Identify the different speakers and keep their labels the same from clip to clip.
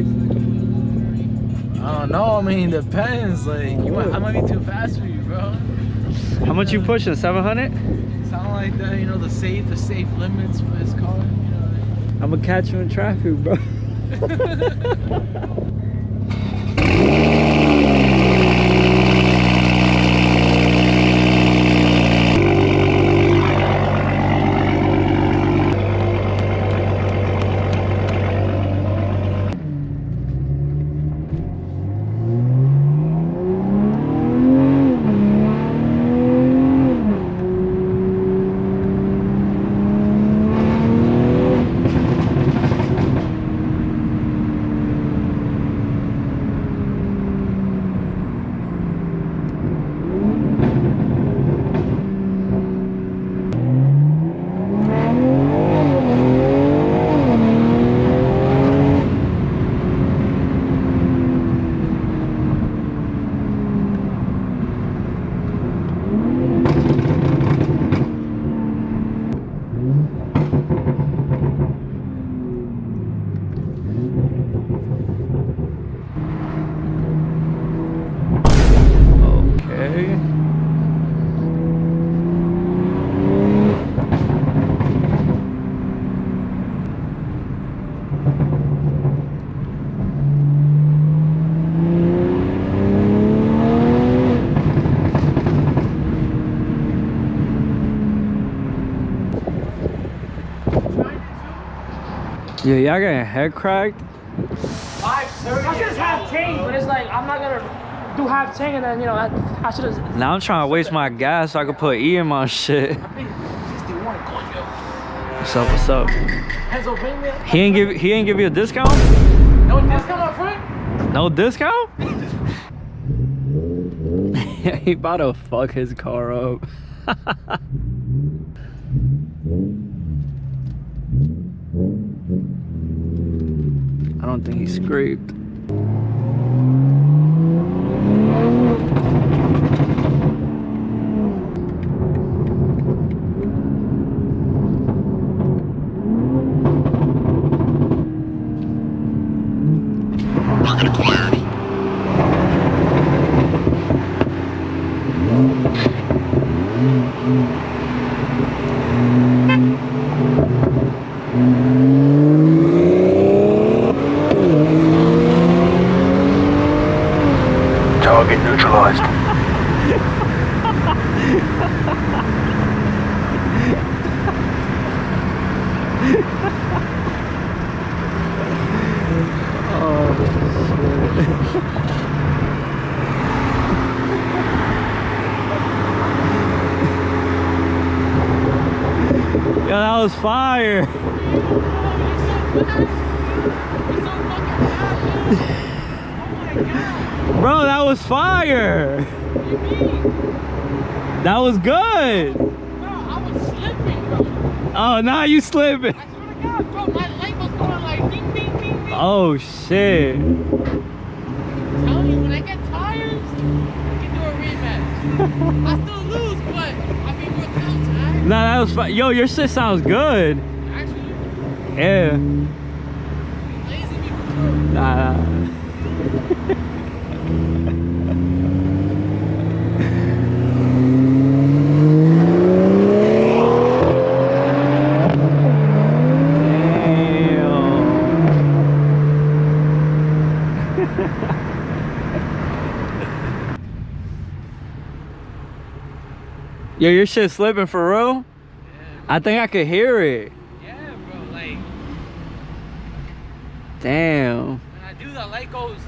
Speaker 1: worries?
Speaker 2: I don't know. I mean, depends. Like, I might be too fast for you, bro.
Speaker 1: How much you pushing? 700?
Speaker 2: Sound like that, you know, the safe limits for this car. You know what I mean?
Speaker 1: I'm gonna catch you in traffic, bro. Yeah, y'all getting head cracked?
Speaker 3: 530. I should have tank, but it's like I'm not gonna do half tank and then, you know, I should have.
Speaker 1: Now I'm trying to waste my gas so I can put E in my shit.
Speaker 3: I paid 61 coin, yo.
Speaker 1: What's up? What's up?
Speaker 3: Pennsylvania.
Speaker 1: He ain't give you a discount?
Speaker 3: No discount up front?
Speaker 1: No discount? He about to fuck his car up. I don't think he scraped.
Speaker 4: Target acquired. Target neutralized.
Speaker 1: Yo, that was fire. Bro, that was fire. That was good.
Speaker 3: Bro, I was slipping, bro.
Speaker 1: Oh, now you slipping.
Speaker 3: I swear to God, bro, my light was going like ding, ding, ding, ding.
Speaker 1: Oh, shit.
Speaker 3: I'm telling you, when I get tires, I can do a rematch. I still lose, but I mean, we're down tires.
Speaker 1: Nah, that was fun. Yo, your shit sounds good.
Speaker 3: Actually,
Speaker 1: Yeah.
Speaker 3: lazy me for sure.
Speaker 1: Nah. Yo, your shit slipping for real?
Speaker 3: Yeah,
Speaker 1: I think I could hear it.
Speaker 3: yeah, bro, like,
Speaker 1: Damn.
Speaker 3: when I do that, light goes.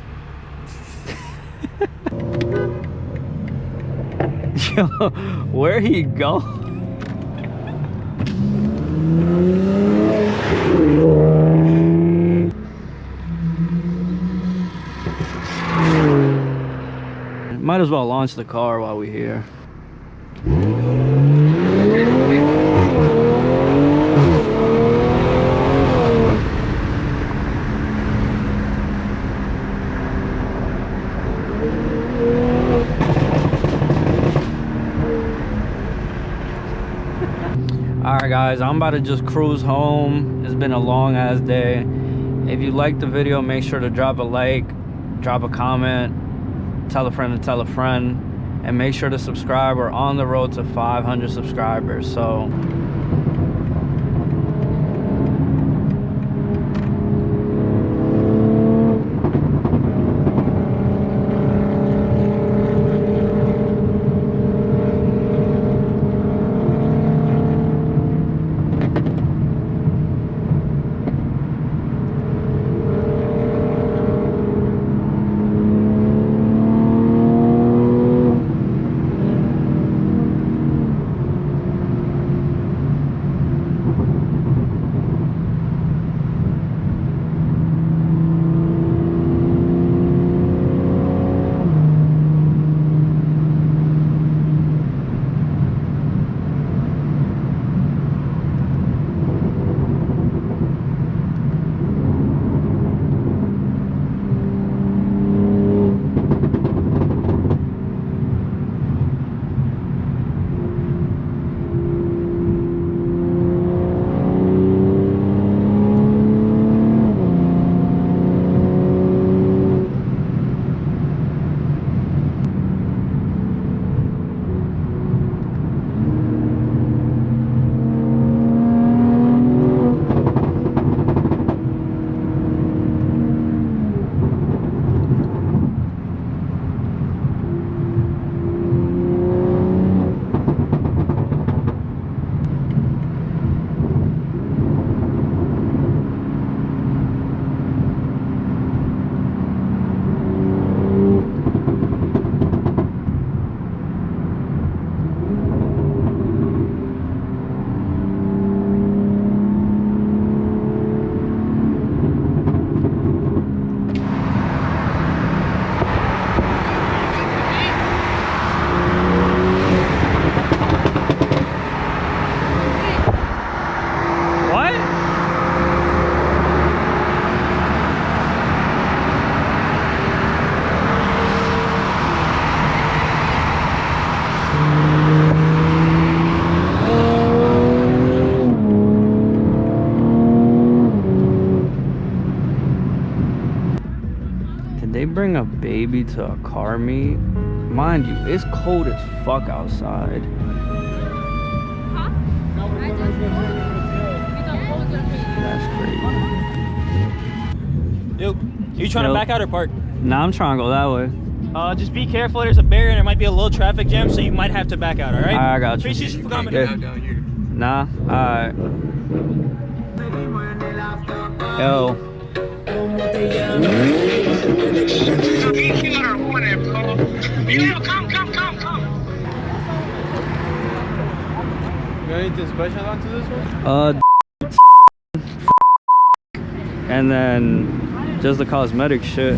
Speaker 1: Yo, where he go? Might as well launch the car while we're here. Alright guys, I'm about to just cruise home. It's been a long ass day. If you liked the video, make sure to drop a like, drop a comment, tell a friend to tell a friend, and make sure to subscribe. We're on the road to 500 subscribers, so they bring a baby to a car meet. Mind you, it's cold as fuck outside.
Speaker 3: Huh?
Speaker 1: That's crazy.
Speaker 5: Yo, you trying to back out or park?
Speaker 1: Nah, I'm trying to go that way.
Speaker 5: Just be careful. There's a barrier and there might be a little traffic jam, so you might have to back out. All right?
Speaker 1: I got you.
Speaker 5: Appreciate you for coming.
Speaker 1: Yeah. Nah, alright. Yo.
Speaker 2: You got anything special onto this one?
Speaker 1: And then just the cosmetic shit.